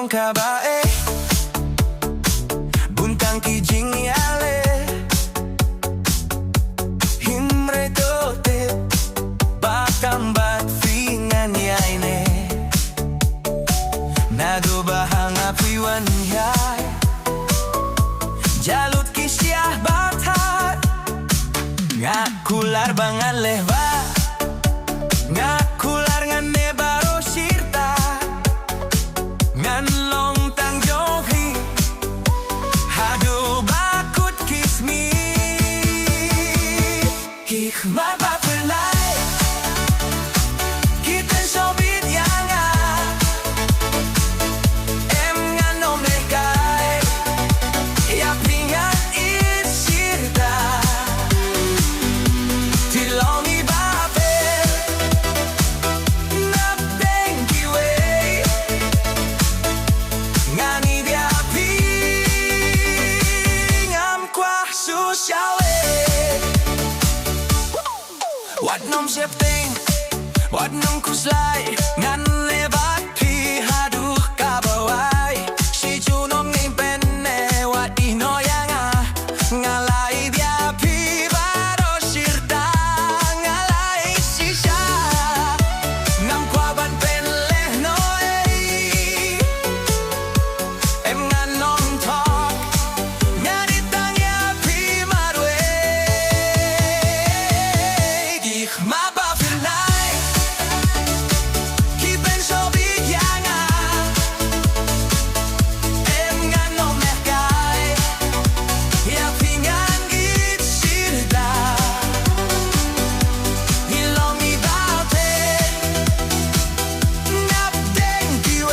long kabae buntang kijing yale himre tote bakang bat fingan yaine nado bahang apiwan yai jalut kisyah batat ngakular bangan lehwa ngakular ngan nebaro sirta ngan long tang johi hadu bakut kismi Khmat Ba Phyrnai kita sobit yanga em ngan nom lekai ya pingat it sirta tilongi baper nap thank you ngani dia pingam kwa susyawe Wat nom siap ting, wat nom kuslai ngan lebat pi haduh kabawai si junom ning penne wat ino yanga ngalai dia pi baro sirta ngalai sisha ngam kwaban pen leh noi em ngan nom tok nyari tang ya pi marwe Khmat Ba Phyrnai kipen sobit yanga em ngan nom lekai ya pingan git sirda hilong ibaute nap thank you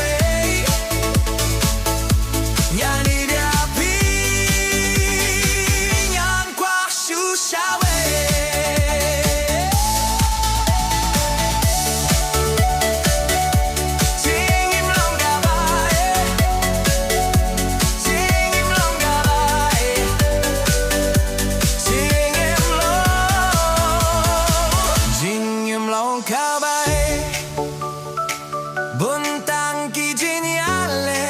yani dia pingan kwa susyawe buntang kijin yale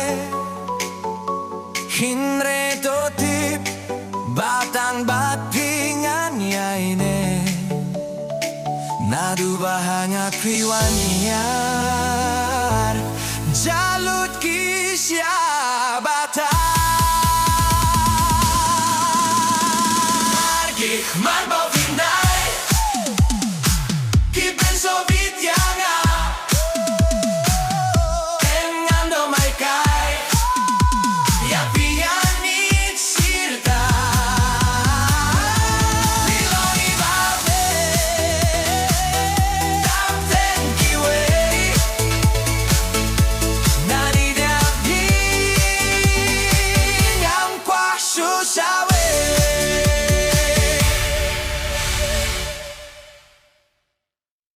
hinre totip batang bat pingan yaine nadu bahanga kriwan yar jalut kisya